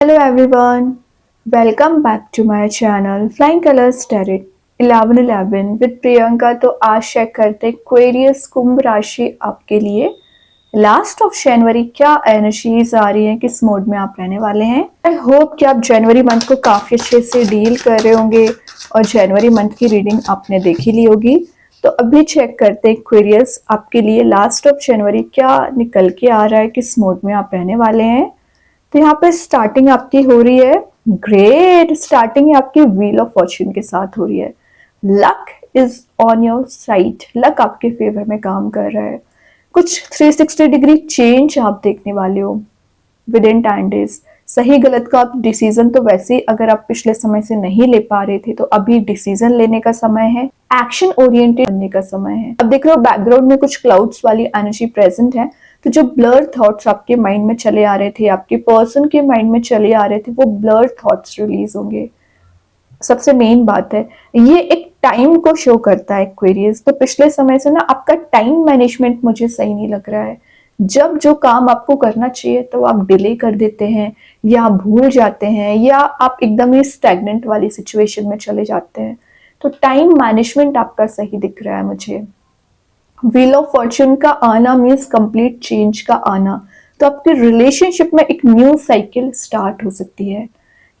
Hello everyone, welcome back to my channel Flying Colors Tarot 1111 with Priyanka। तो आज check करते हैं Aquarius कुंभ राशि आपके लिए लास्ट ऑफ जनवरी क्या एनर्जीज आ रही हैं, किस मोड में आप रहने वाले हैं। आई होप कि आप जनवरी मंथ को काफी अच्छे से डील कर रहे होंगे और जनवरी मंथ की रीडिंग आपने देखी ली होगी। तो अभी चेक करते हैं Aquarius आपके लिए लास्ट ऑफ जनवरी क्या निकल के आ रहा है, किस मोड में आप रहने वाले हैं। तो यहाँ पे स्टार्टिंग आपकी हो रही है ग्रेट, स्टार्टिंग आपकी व्हील ऑफ फॉर्च्यून के साथ हो रही है। Luck is on your side, luck आपके फेवर में काम कर रहा है। कुछ 360 डिग्री चेंज आप देखने वाले हो विद इन 10 डेज। सही गलत का आप डिसीजन तो वैसे अगर आप पिछले समय से नहीं ले पा रहे थे तो अभी डिसीजन लेने का समय है, एक्शन ओरिएंटेड बनने का समय है। अब देख रहे हो बैकग्राउंड में कुछ क्लाउड्स वाली एनर्जी प्रेजेंट है, तो जो ब्लर थॉट्स आपके माइंड में चले आ रहे थे, आपके पर्सन के माइंड में चले आ रहे थे, वो ब्लर थॉट्स रिलीज होंगे। सबसे मेन बात है ये एक टाइम को शो करता है एक्वेरियस। तो पिछले समय से ना आपका टाइम मैनेजमेंट मुझे सही नहीं लग रहा है। जब जो काम आपको करना चाहिए तो आप डिले कर देते हैं या भूल जाते हैं या आप एकदम ही स्टैग्नेंट वाली सिचुएशन में चले जाते हैं। तो टाइम मैनेजमेंट आपका सही दिख रहा है मुझे। व्हील ऑफ फॉर्च्यून का आना मीन्स कंप्लीट चेंज का आना। तो आपके रिलेशनशिप में एक न्यू साइकिल स्टार्ट हो सकती है,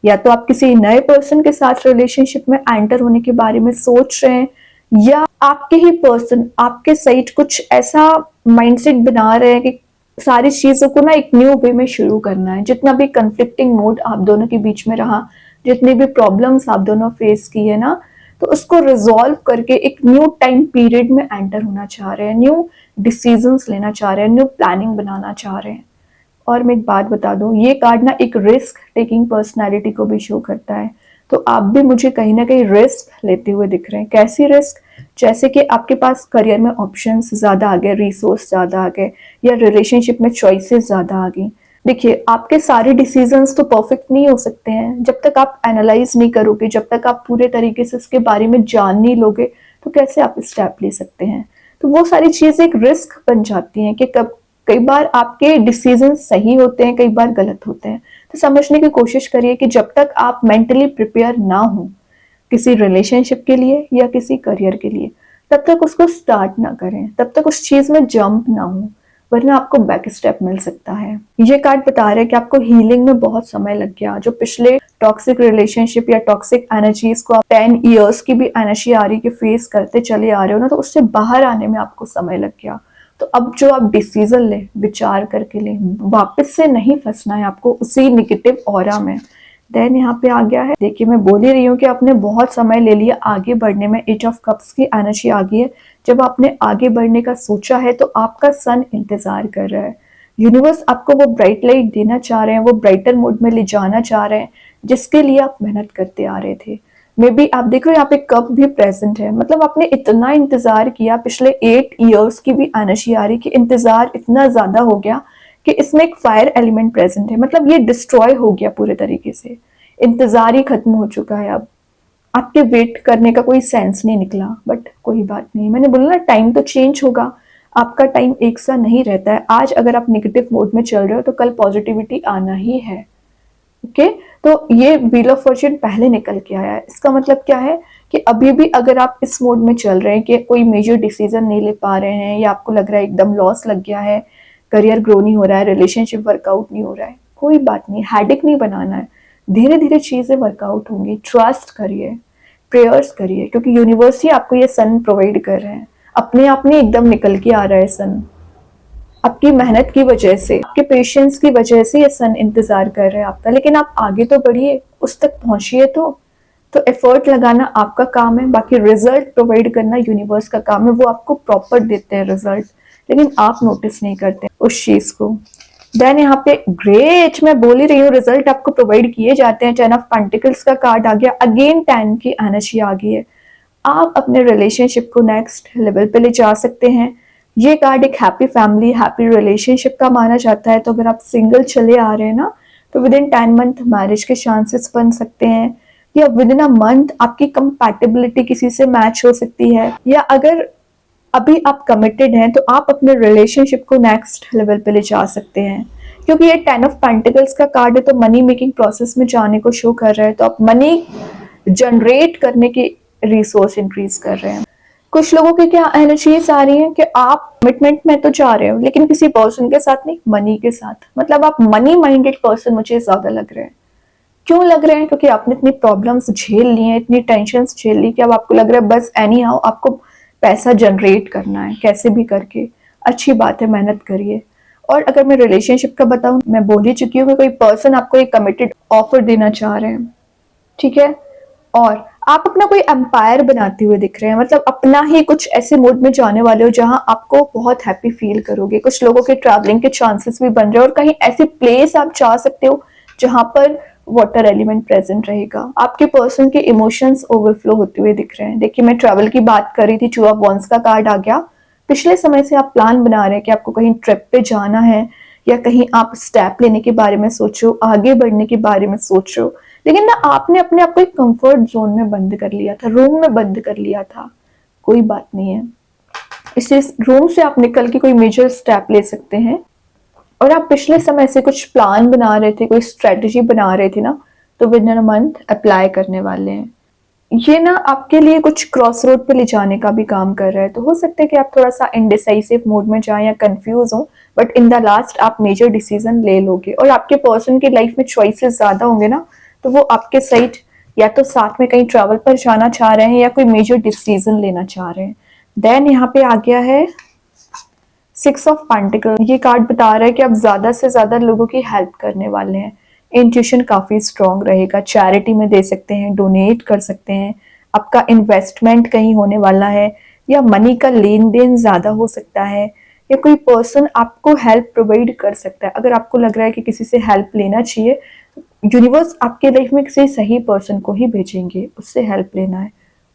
या तो आप किसी नए पर्सन के साथ रिलेशनशिप में एंटर होने के बारे में सोच रहे हैं, या आपके ही पर्सन आपके साइड कुछ ऐसा माइंडसेट बना रहे हैं कि सारी चीजों को ना एक न्यू वे में शुरू करना है। जितना भी कंफ्लिक्टिंग मूड आप दोनों के बीच में रहा, जितनी भी प्रॉब्लम्स आप दोनों फेस की है ना, तो उसको रिजॉल्व करके एक न्यू टाइम पीरियड में एंटर होना चाह रहे हैं, न्यू डिसीजंस लेना चाह रहे हैं, न्यू प्लानिंग बनाना चाह रहे हैं। और मैं एक बात बता दूं, ये कार्ड ना एक रिस्क टेकिंग पर्सनालिटी को भी शो करता है। तो आप भी मुझे कहीं ना कहीं रिस्क लेते हुए दिख रहे हैं। कैसी रिस्क? जैसे कि आपके पास करियर में ऑप्शंस ज्यादा आ गए, रिसोर्स ज्यादा आ गए, या रिलेशनशिप में चॉइसेस ज्यादा आ गई। देखिए, आपके सारे डिसीजंस तो परफेक्ट नहीं हो सकते हैं। जब तक आप एनालाइज नहीं करोगे, जब तक आप पूरे तरीके से इसके बारे में जान नहीं लोगे, तो कैसे आप स्टेप ले सकते हैं। तो वो सारी चीजें एक रिस्क बन जाती हैं कि कब कई बार आपके डिसीजन सही होते हैं, कई बार गलत होते हैं। तो समझने की कोशिश करिए कि जब तक आप मेंटली प्रिपेयर ना हो किसी रिलेशनशिप के लिए या किसी करियर के लिए, तब तक उसको स्टार्ट ना करें, तब तक उस चीज में जंप ना हो, वरना आपको बैक स्टेप मिल सकता है। ये कार्ड बता रहे हैं कि आपको हीलिंग में बहुत समय लग गया। जो पिछले टॉक्सिक रिलेशनशिप या टॉक्सिक एनर्जीज को आप 10 इयर्स की भी एनर्जी आ रही कि फेस करते चले आ रहे हो ना, तो उससे बाहर आने में आपको समय लग गया। तो अब जो आप डिसीजन ले, विचार करके ले, वापस से नहीं फंसना है आपको उसी निगेटिव ऑरा में। देन यहाँ पे आ गया है, देखिए मैं बोल ही रही हूँ कि आपने बहुत समय ले लिया आगे बढ़ने में। एट ऑफ कप्स की एनर्जी आ गई है। जब आपने आगे बढ़ने का सोचा है तो आपका सन इंतजार कर रहा है। यूनिवर्स आपको वो ब्राइट लाइट देना चाह रहे हैं, वो ब्राइटर मोड में ले जाना चाह रहे हैं जिसके लिए आप मेहनत करते आ रहे थे। मे बी आप देख रहे हो यहाँ पे कप भी प्रेजेंट है, मतलब आपने इतना इंतजार किया। पिछले 8 इयर्स की भी एनर्जी आ रही कि इंतजार इतना ज्यादा हो गया कि इसमें एक फायर एलिमेंट प्रेजेंट है। मतलब ये डिस्ट्रॉय हो गया पूरे तरीके से, इंतजार ही खत्म हो चुका है। अब आपके वेट करने का कोई सेंस नहीं निकला, बट कोई बात नहीं। मैंने बोला ना, टाइम तो चेंज होगा, आपका टाइम एक सा नहीं रहता है। आज अगर आप नेगेटिव मोड में चल रहे हो तो कल पॉजिटिविटी आना ही है। ओके, तो ये व्हील ऑफ फॉर्च्यून पहले निकल के आया है। इसका मतलब क्या है कि अभी भी अगर आप इस मोड में चल रहे हैं कि कोई मेजर डिसीजन नहीं ले पा रहे हैं, या आपको लग रहा है एकदम लॉस लग गया है, करियर ग्रो नहीं हो रहा है, रिलेशनशिप वर्कआउट नहीं हो रहा है, कोई बात नहीं, हेडेक नहीं बनाना है। धीरे धीरे चीजें वर्कआउट होंगी। ट्रस्ट करिए, प्रेयर्स करिए, क्योंकि यूनिवर्स ही आपको ये सन प्रोवाइड कर रहे हैं। अपने आप नहीं एकदम निकल के आ रहा है सन, आपकी मेहनत की वजह से, आपके पेशेंस की वजह से ये सन इंतजार कर रहे हैं आपका। लेकिन आप आगे तो बढ़िए, उस तक पहुंचिए। तो एफर्ट लगाना आपका काम है, बाकी रिजल्ट प्रोवाइड करना यूनिवर्स का काम है। वो आपको प्रॉपर देते हैं रिजल्ट, लेकिन आप नोटिस नहीं करते उस चीज को। देन यहाँ पे ग्रेट, मैं बोल ही रही हूँ, रिजल्ट आपको प्रोवाइड किए जाते हैं। 10 ऑफ पेंटिकल्स का कार्ड आ गया, अगेन 10 की एनर्जी आ गई है। आप अपने रिलेशनशिप को नेक्स्ट लेवल पे ले जा सकते हैं। ये कार्ड एक हैप्पी फैमिली, हैप्पी रिलेशनशिप का माना जाता है। तो अगर आप सिंगल चले आ रहे हैं ना, तो विद इन 10 मंथ मैरिज के चांसेस बन सकते हैं, या विद इन अ मंथ आपकी कंपैटिबिलिटी किसी से मैच हो सकती है। या अगर अभी आप कमिटेड हैं तो आप अपने रिलेशनशिप को नेक्स्ट लेवल पे ले जा सकते हैं। क्योंकि ये 10 ऑफ पेंटिकल्स का कार्ड है, तो मनी मेकिंग प्रोसेस में जाने को शो कर रहा है। तो आप मनी जनरेट करने की रिसोर्स इंक्रीज कर रहे हैं। कुछ लोगों की क्या एनर्जीज आ रही है कि आप कमिटमेंट में तो जा रहे हो लेकिन किसी पर्सन के साथ नहीं, मनी के साथ। मतलब आप मनी माइंडेड पर्सन मुझे ज्यादा लग रहे हैं। क्यों लग रहे हैं? क्योंकि आपने इतनी प्रॉब्लम्स झेल ली हैं, इतनी टेंशन्स झेल ली कि अब आपको लग रहा है बस एनी हाउ आपको पैसा जनरेट करना है कैसे भी करके। अच्छी बात है, मेहनत करिए। और अगर मैं रिलेशनशिप का बताऊं, मैं बोल ही चुकी हूँ कि कोई पर्सन आपको एक कमिटेड ऑफर देना चाह रहे हैं, ठीक है। और आप अपना कोई एम्पायर बनाते हुए दिख रहे हैं, मतलब अपना ही कुछ ऐसे मूड में जाने वाले हो जहां आपको बहुत हैप्पी फील करोगे। कुछ लोगों के ट्रैवलिंग के चांसेस भी बन रहे हैं और कहीं ऐसी प्लेस आप जा सकते हो जहां पर वाटर एलिमेंट प्रेजेंट रहेगा। आपके पर्सन के इमोशंस ओवरफ्लो होते हुए दिख रहे हैं। देखिए, मैं ट्रैवल की बात कर रही थी, 2 ऑफ वॉन्ड्स का कार्ड आ गया। पिछले समय से आप प्लान बना रहे हैं कि आपको कहीं ट्रिप पे जाना है या कहीं आप स्टेप लेने के बारे में सोचो, आगे बढ़ने के बारे में सोचो, लेकिन ना आपने अपने आप को एक कंफर्ट जोन में बंद कर लिया था, रूम में बंद कर लिया था। कोई बात नहीं है, इस रूम से आप निकल के कोई मेजर स्टेप ले सकते हैं। और आप पिछले समय से कुछ प्लान बना रहे थे, कोई स्ट्रेटजी बना रहे थे ना, तो with in a month apply करने वाले हैं। ये ना आपके लिए कुछ क्रॉस रोड पे ले जाने का भी काम कर रहा है। तो हो सकता है कि आप थोड़ा सा इनडिसाइसिव मोड में जाएं या कंफ्यूज हो, बट इन द लास्ट आप मेजर डिसीजन ले लोगे। और आपके पर्सन की लाइफ में चॉइसेस ज्यादा होंगे ना, तो वो आपके साइड या तो साथ में कहीं ट्रैवल पर जाना चाह रहे हैं या कोई मेजर डिसीजन लेना चाह रहे हैं। देन यहाँ पे आ गया है 6 ऑफ पेंटिकल। ये कार्ड बता रहा है कि आप ज्यादा से ज्यादा लोगों की हेल्प करने वाले हैं। इंट्यूशन काफी स्ट्रांग रहेगा, चैरिटी में दे सकते हैं, डोनेट कर सकते हैं, आपका इन्वेस्टमेंट कहीं होने वाला है या मनी का लेन देन ज्यादा हो सकता है, या कोई पर्सन आपको हेल्प प्रोवाइड कर सकता है। अगर आपको लग रहा है कि किसी से हेल्प लेना चाहिए, यूनिवर्स आपके लाइफ में किसी सही पर्सन को ही भेजेंगे, उससे हेल्प लेना है।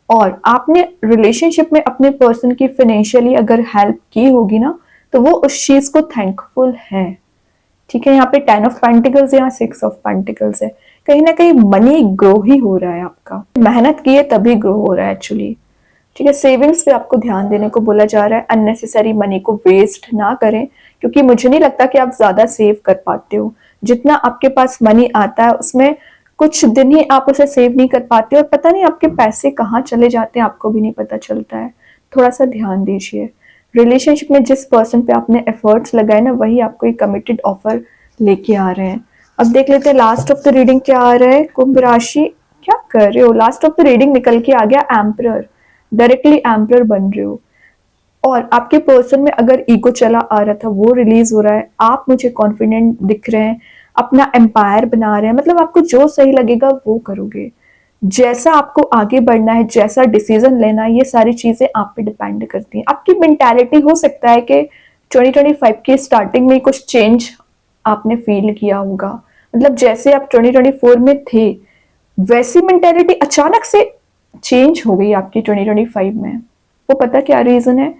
और आपने रिलेशनशिप में अपने पर्सन की फाइनेंशियली अगर हेल्प की होगी ना, तो वो उस चीज को थैंकफुल है, ठीक है। यहाँ पे 10 ऑफ पेंटिकल्स, यहाँ 6 ऑफ पेंटिकल्स है। कहीं ना कहीं मनी ग्रो ही हो रहा है, आपका मेहनत की है तभी ग्रो हो रहा है एक्चुअली, ठीक है। सेविंग्स पे आपको ध्यान देने को बोला जा रहा है। अननेसेसरी मनी को वेस्ट ना करें, क्योंकि मुझे नहीं लगता कि आप ज्यादा सेव कर पाते हो। जितना आपके पास मनी आता है उसमें कुछ दिन ही आप उसे सेव नहीं कर पाते, और पता नहीं आपके पैसे कहाँ चले जाते हैं, आपको भी नहीं पता चलता है। थोड़ा सा ध्यान दीजिए। रिलेशनशिप में जिस पर्सन पे आपने एफर्ट्स लगाए ना, वही आपको एक कमिटेड ऑफर लेके आ रहे हैं। अब देख लेते हैं लास्ट ऑफ द रीडिंग क्या आ रहा है। कुंभ राशि, क्या कर रहे हो? लास्ट ऑफ द रीडिंग निकल के आ गया एम्परर। डायरेक्टली एम्परर बन रहे हो, और आपके पर्सन में अगर ईगो चला आ रहा था वो रिलीज हो रहा है। आप मुझे कॉन्फिडेंट दिख रहे हैं, अपना एम्पायर बना रहे हैं। मतलब आपको जो सही लगेगा वो करोगे, जैसा आपको आगे बढ़ना है, जैसा डिसीजन लेना है, ये सारी चीजें आप पे डिपेंड करती हैं। आपकी मेंटालिटी हो सकता है कि 2025 की स्टार्टिंग में कुछ चेंज आपने फील किया होगा। मतलब जैसे आप 2024 में थे, वैसी मेंटालिटी अचानक से चेंज हो गई आपकी 2025 में। वो पता क्या रीजन है?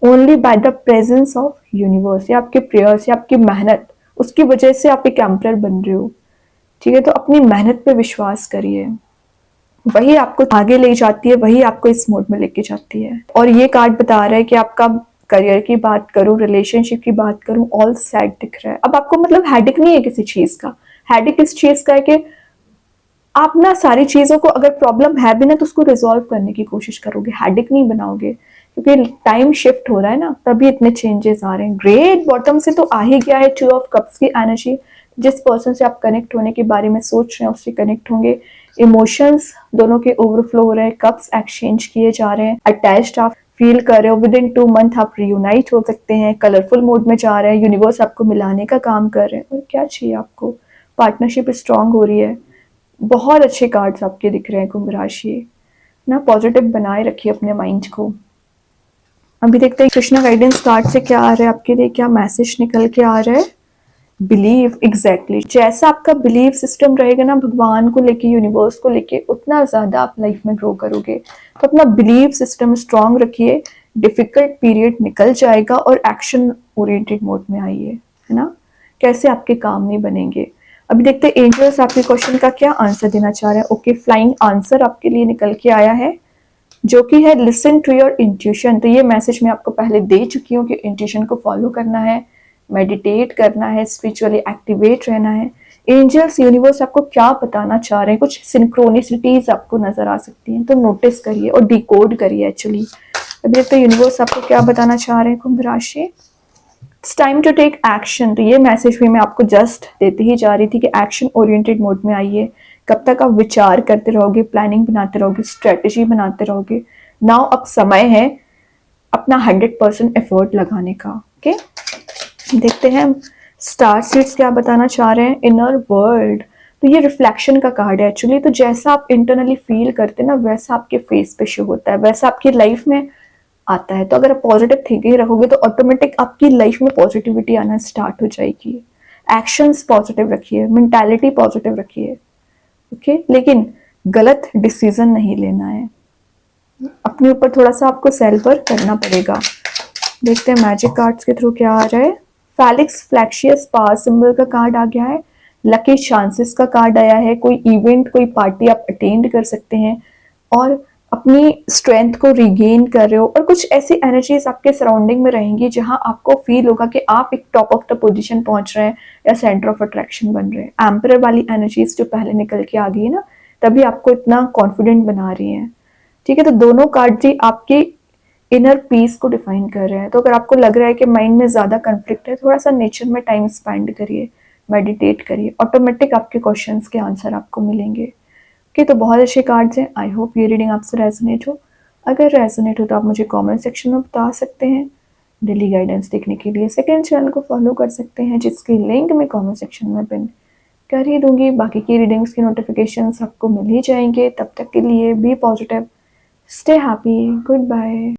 Only by the presence of universe, या आपके प्रेयर्स या आपकी मेहनत, उसकी वजह से आप एक एम्परर बन रहे हो, ठीक है। तो अपनी मेहनत पे विश्वास करिए, वही आपको आगे ले जाती है, वही आपको इस मोड में लेके जाती है। और ये कार्ड बता रहा है कि आपका करियर की बात करूं, रिलेशनशिप की बात करूं, ऑल सेट दिख रहा है। अब आपको मतलब हेडिक नहीं है किसी चीज का। हेडिक इस चीज का है कि आप ना सारी चीजों को, अगर प्रॉब्लम है भी ना, तो उसको रिजॉल्व करने की कोशिश करोगे, हेडिक नहीं बनाओगे। क्योंकि टाइम शिफ्ट हो रहा है ना, तभी इतने चेंजेस आ रहे हैं। ग्रेट बॉटम से तो आ ही गया है 2 ऑफ कप्स की एनर्जी। जिस पर्सन से आप कनेक्ट होने के बारे में सोच रहे हैं उससे कनेक्ट होंगे। इमोशंस दोनों के ओवरफ्लो हो रहे हैं, कप्स एक्सचेंज किए जा रहे हैं, अटैच्ड आप फील कर रहे हो। विद इन 2 मंथ आप रियूनाइट हो सकते हैं, कलरफुल मोड में जा रहे हैं, यूनिवर्स आपको मिलाने का काम कर रहे हैं। और क्या चाहिए आपको? पार्टनरशिप स्ट्रांग हो रही है। बहुत अच्छे कार्ड्स आपके दिख रहे हैं कुंभ राशि ना। पॉजिटिव बनाए रखिए अपने माइंड को। अभी देखते हैं कृष्णा गाइडेंस कार्ड से क्या आ रहा है आपके लिए, क्या मैसेज निकल के आ रहा है। बिलीव, एग्जैक्टली जैसा आपका बिलीव सिस्टम रहेगा ना भगवान को लेके, यूनिवर्स को लेके, उतना ज्यादा आप लाइफ में ग्रो करोगे। तो अपना बिलीव सिस्टम स्ट्रांग रखिए। डिफिकल्ट पीरियड निकल जाएगा और एक्शन ओरिएंटेड मोड में आइए, है ना। कैसे आपके काम नहीं बनेंगे। अभी देखते हैं एंजल्स आपके क्वेश्चन का क्या आंसर देना चाह रहे हैं। ओके, फ्लाइंग आंसर आपके लिए निकल के आया है, जो कि है लिसन टू योर इंट्यूशन। तो ये मैसेज मैं आपको पहले दे चुकी हूँ कि इंट्यूशन को फॉलो करना है, मेडिटेट करना है, स्पिरिचुअली एक्टिवेट रहना है। एंजल्स, यूनिवर्स आपको क्या बताना चाह रहे हैं, कुछ सिंक्रोनिसिटीज आपको नजर आ सकती हैं, तो नोटिस करिए और डिकोड करिए। एक्चुअली अभी देखते हैं यूनिवर्स आपको क्या बताना चाह रहे हैं कुंभ राशि। It's time to take action. तो ये मैसेज भी मैं आपको जस्ट देती ही जा रही थी कि एक्शन ओरिएंटेड मोड में आइए। कब तक आप विचार करते रहोगे, प्लानिंग बनाते रहोगे, स्ट्रेटेजी बनाते रहोगे। नाउ अब समय है अपना 100% एफर्ट लगाने का। ओके, देखते हैं स्टार सीड्स क्या बताना चाह रहे हैं। इनर वर्ल्ड, तो ये रिफ्लेक्शन का कार्ड है एक्चुअली। तो जैसा आप इंटरनली फील करते हैं ना, वैसा आपके फेस पे शो होता है, वैसा आपकी लाइफ में आता है। तो अगर आप पॉजिटिव थिंकिंग रखोगे तो ऑटोमेटिक आपकी लाइफ में पॉजिटिविटी आना स्टार्ट हो जाएगी। एक्शंस पॉजिटिव रखिए, मेंटालिटी पॉजिटिव रखिए। ओके, लेकिन गलत डिसीजन नहीं लेना है, अपने ऊपर थोड़ा सा आपको सेल्फ वर्क करना पड़ेगा। देखते हैं मैजिक कार्ड्स के थ्रू क्या आ रहा है। फैलिक्स फ्लैक्शियस पावर सिंबल का कार्ड आ गया है। लकी चांसेस का कार्ड आया है। कोई इवेंट, कोई पार्टी आप अटेंड कर सकते हैं और अपनी स्ट्रेंथ को रिगेन कर रहे हो, और कुछ ऐसी एनर्जीज आपके सराउंडिंग में रहेंगी जहां आपको फील होगा कि आप एक टॉप ऑफ द पोजीशन पहुंच रहे हैं या सेंटर ऑफ अट्रैक्शन बन रहे हैं। एम्परर वाली एनर्जीज जो पहले निकल के आ गई है ना, तभी आपको इतना कॉन्फिडेंट बना रही है। ठीक है, तो दोनों कार्ड जी आपके इनर पीस को डिफाइन कर रहे हैं। तो अगर आपको लग रहा है कि माइंड में ज्यादा कंफ्लिक्ट है, थोड़ा सा नेचर में टाइम स्पेंड करिए, मेडिटेट करिए, ऑटोमेटिक आपके क्वेश्चंस के आंसर आपको मिलेंगे। ओके, तो बहुत अच्छे कार्ड्स हैं। आई होप ये रीडिंग आपसे रेजोनेट हो। अगर रेजोनेट हो तो आप मुझे कमेंट सेक्शन में बता सकते हैं। डेली गाइडेंस देखने के लिए सेकंड चैनल को फॉलो कर सकते हैं, जिसकी लिंक मैं कमेंट सेक्शन में पिन कर ही दूंगी। बाकी की रीडिंग्स की नोटिफिकेशंस आपको मिल ही जाएंगे। तब तक के लिए be positive, stay happy, good bye.